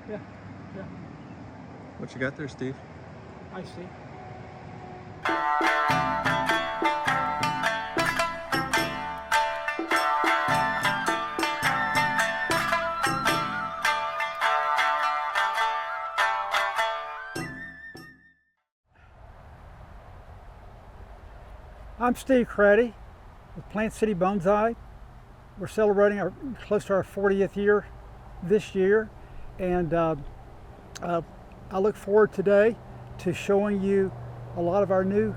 Yeah, yeah, What you got there, Steve? I see. I'm Steve Craddy with Plant City Bonsai. We're celebrating close to our 40th year this year, and I look forward today to showing you a lot of our new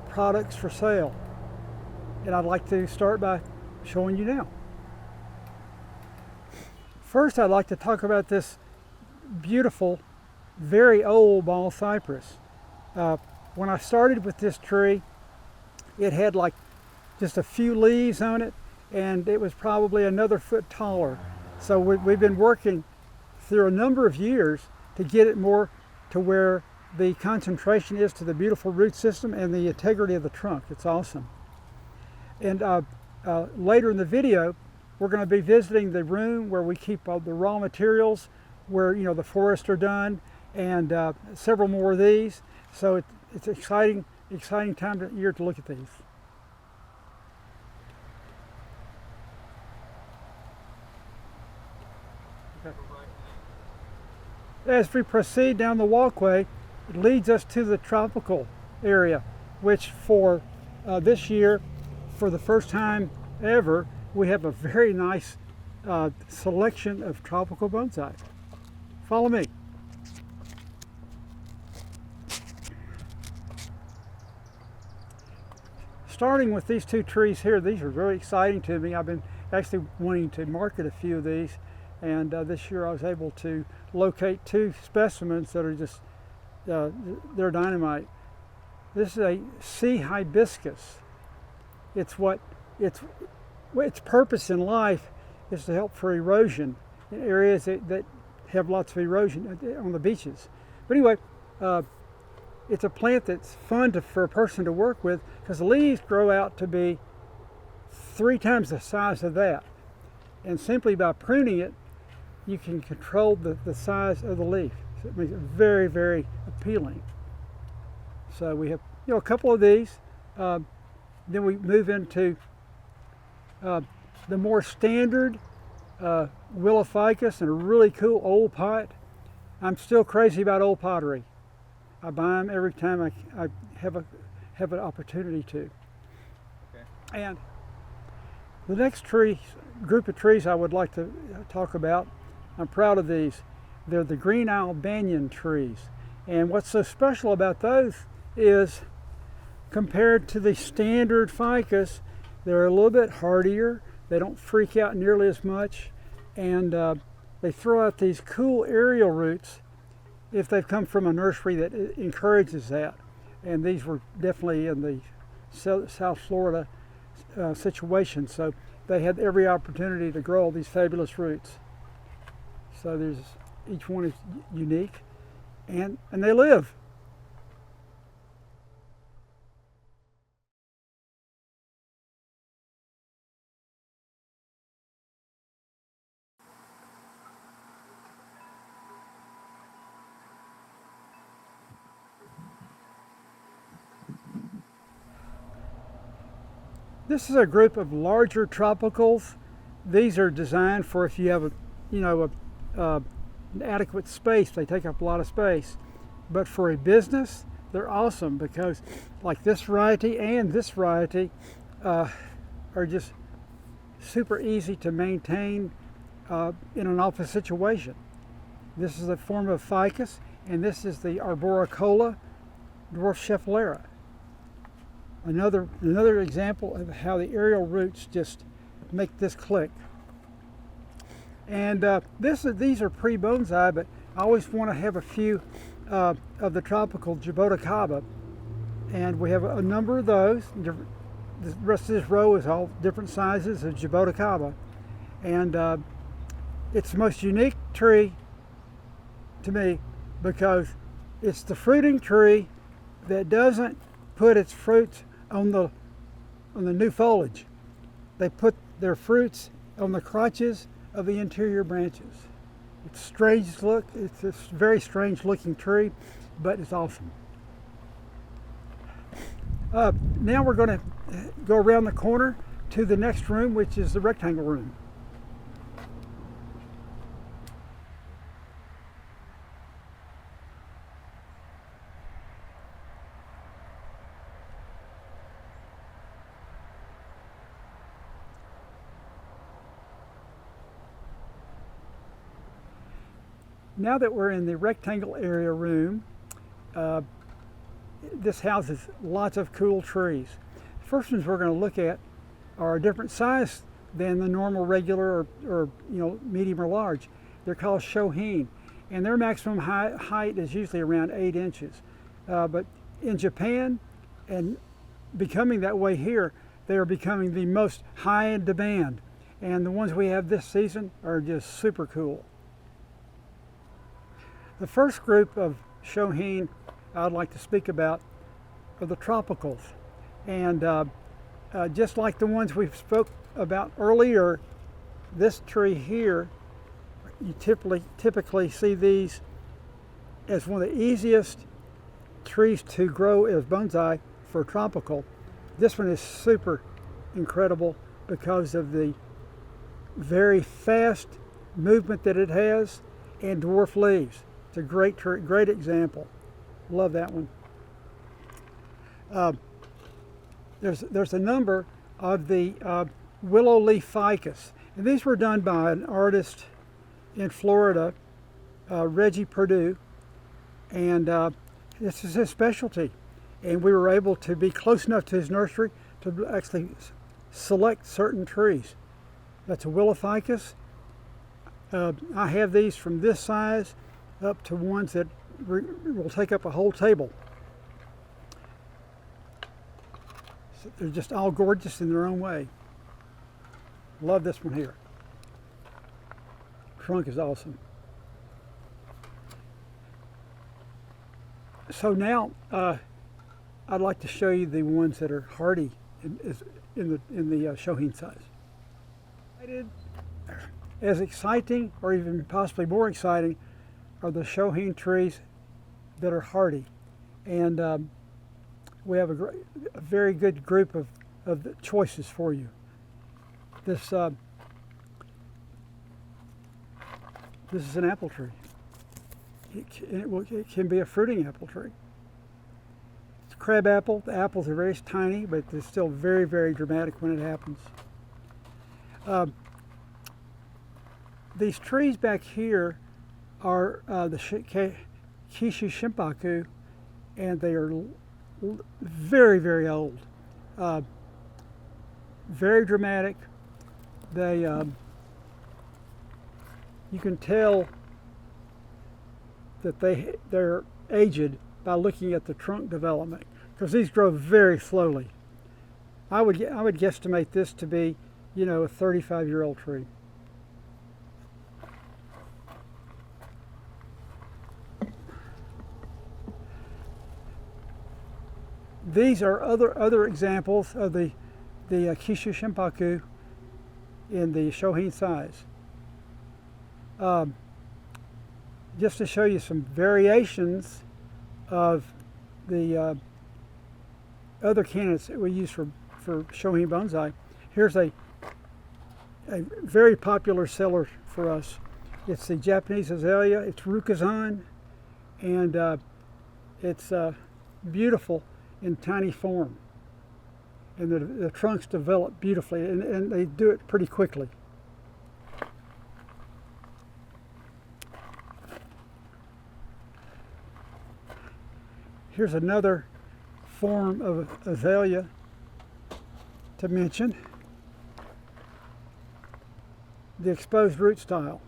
products for sale. And I'd like to start by showing you now. First, I'd like to talk about this beautiful, very old ball cypress. When I started with this tree, it had like just a few leaves on it, and it was probably another foot taller. So we've been working through a number of years to get it more to where the concentration is to the beautiful root system and the integrity of the trunk. It's awesome. And later in the video, we're going to be visiting the room where we keep all the raw materials, where the forests are done, and several more of these. So it's exciting time of year to look at these. Okay. As we proceed down the walkway, it leads us to the tropical area, which for this year, for the first time ever, we have a very nice selection of tropical bonsai. Follow me. Starting with these two trees here, these are very exciting to me. I've been actually wanting to market a few of these, and this year I was able to locate two specimens that are just, they're dynamite. This is a sea hibiscus. Its purpose in life is to help for erosion in areas that have lots of erosion on the beaches. But anyway, it's a plant that's fun for a person to work with, because the leaves grow out to be 3 times the size of that. And simply by pruning it, you can control the size of the leaf. So it makes it very, very appealing. So we have a couple of these. Then we move into the more standard willow ficus and a really cool old pot. I'm still crazy about old pottery. I buy them every time I have an opportunity to. Okay. And the next group of trees I would like to talk about, I'm proud of these. They're the green isle banyan trees. And what's so special about those is, compared to the standard ficus, they're a little bit hardier. They don't freak out nearly as much, and they throw out these cool aerial roots if they've come from a nursery that encourages that. And these were definitely in the South Florida situation, so they had every opportunity to grow all these fabulous roots. So each one is unique, and they live. This is a group of larger tropicals. These are designed for if you have an adequate space. They take up a lot of space. But for a business, they're awesome, because like this variety and this variety are just super easy to maintain in an office situation. This is a form of ficus, and this is the arboricola dwarf schefflera. Another example of how the aerial roots just make this click. And these are pre-bonsai, but I always want to have a few of the tropical jaboticaba, and we have a number of those. The rest of this row is all different sizes of jaboticaba, and it's the most unique tree to me, because it's the fruiting tree that doesn't put its fruits on the new foliage. They put their fruits on the crotches of the interior branches. It's strange look. It's a very strange looking tree, but it's awesome. Now we're going to go around the corner to the next room, which is the rectangle room. Now that we're in the rectangle area room, this houses lots of cool trees. The first ones we're going to look at are a different size than the normal regular or medium or large. They're called shohin, and their maximum height is usually around 8 inches. But in Japan, and becoming that way here, they are becoming the most high in demand. And the ones we have this season are just super cool. The first group of shohin I'd like to speak about are the tropicals. And just like the ones we spoke about earlier, this tree here, you typically see these as one of the easiest trees to grow as bonsai for tropical. This one is super incredible because of the very fast movement that it has and dwarf leaves. It's a great example. Love that one. There's a number of the willow leaf ficus, and these were done by an artist in Florida, Reggie Perdue, and this is his specialty. And we were able to be close enough to his nursery to actually select certain trees. That's a willow ficus. I have these from this size up to ones that will take up a whole table. So they're just all gorgeous in their own way. Love this one here. Trunk is awesome. So now I'd like to show you the ones that are hardy in the shohin size. As exciting, or even possibly more exciting, are the shohin trees that are hardy, and we have a very good group of choices for you. This is an apple tree. It can be a fruiting apple tree. It's a crab apple. The apples are very tiny, but they're still very, very dramatic when it happens. These trees back here are the Kishu Shimpaku, and they are very, very old. Very dramatic. They, you can tell that they're aged by looking at the trunk development, because these grow very slowly. I would guesstimate this to be, a 35-year-old tree. These are other examples of the Kishu Shimpaku in the shohin size. Just to show you some variations of the other candidates that we use for shohin bonsai. Here's a very popular seller for us. It's the Japanese azalea. It's Rukazan, and it's beautiful in tiny form, and the trunks develop beautifully, and they do it pretty quickly. Here's another form of azalea to mention, the exposed root style.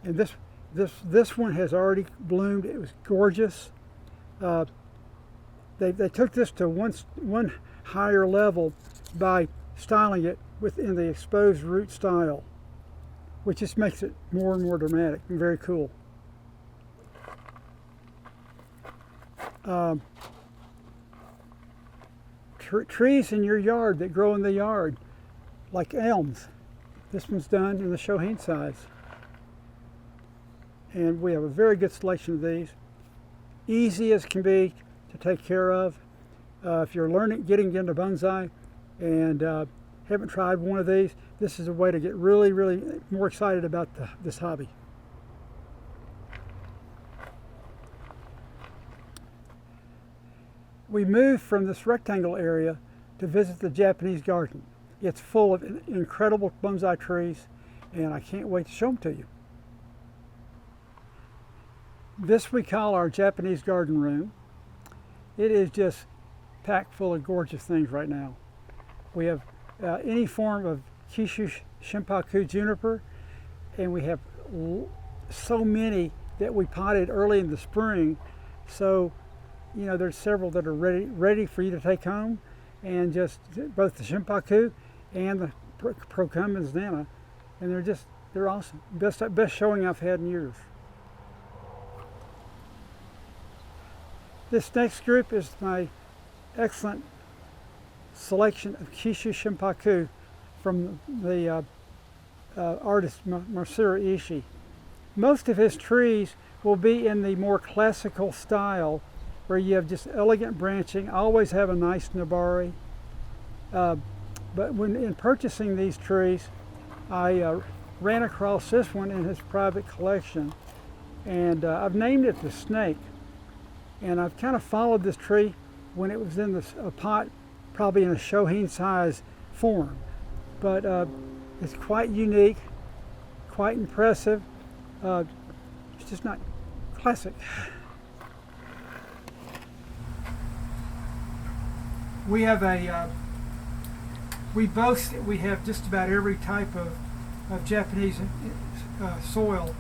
And this one has already bloomed. It was gorgeous. They took this to one higher level by styling it within the exposed root style, which just makes it more and more dramatic and very cool. Trees in your yard that grow in the yard, like elms. This one's done in the shohin size. and we have a very good selection of these. Easy as can be to take care of. If you're getting into bonsai and haven't tried one of these, this is a way to get really, really more excited about this hobby. We moved from this rectangle area to visit the Japanese garden. It's full of incredible bonsai trees, and I can't wait to show them to you. This we call our Japanese garden room. It is just packed full of gorgeous things right now. We have any form of Kyushu Shimpaku juniper, and we have so many that we potted early in the spring. So, you know, there's several that are ready for you to take home, and just both the Shimpaku and the Procumbens Nana, and they're awesome. Best showing I've had in years. This next group is my excellent selection of Kyushu Shimpaku from the artist Masaru Ishii. Most of his trees will be in the more classical style, where you have just elegant branching, always have a nice nabari. But when in purchasing these trees, I ran across this one in his private collection, and I've named it the Snake. And I've kind of followed this tree when it was in a pot, probably in a shohin size form. But it's quite unique, quite impressive. It's just not classic. We have we boast that we have just about every type of Japanese soil.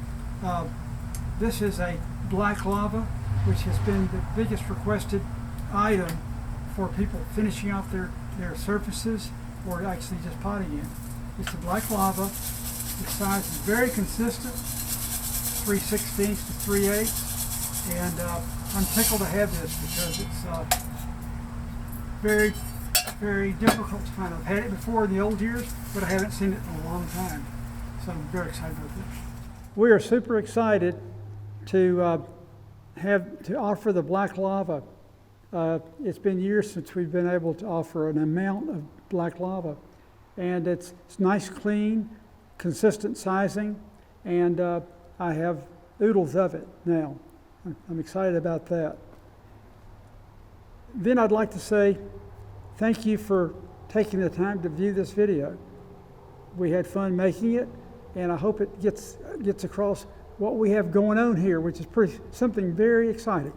This is a black lava, which has been the biggest requested item for people finishing off their surfaces or actually just potting in. It's a black lava. The size is very consistent, 3/16 to 3/8, and I'm tickled to have this because it's very, very difficult to find. I've had it before in the old years, but I haven't seen it in a long time. So I'm very excited about this. We are super excited to offer the black lava. It's been years since we've been able to offer an amount of black lava, and it's nice, clean, consistent sizing, and I have oodles of it now. I'm excited about that. Then I'd like to say thank you for taking the time to view this video. We had fun making it, and I hope it gets across what we have going on here, which is something very exciting.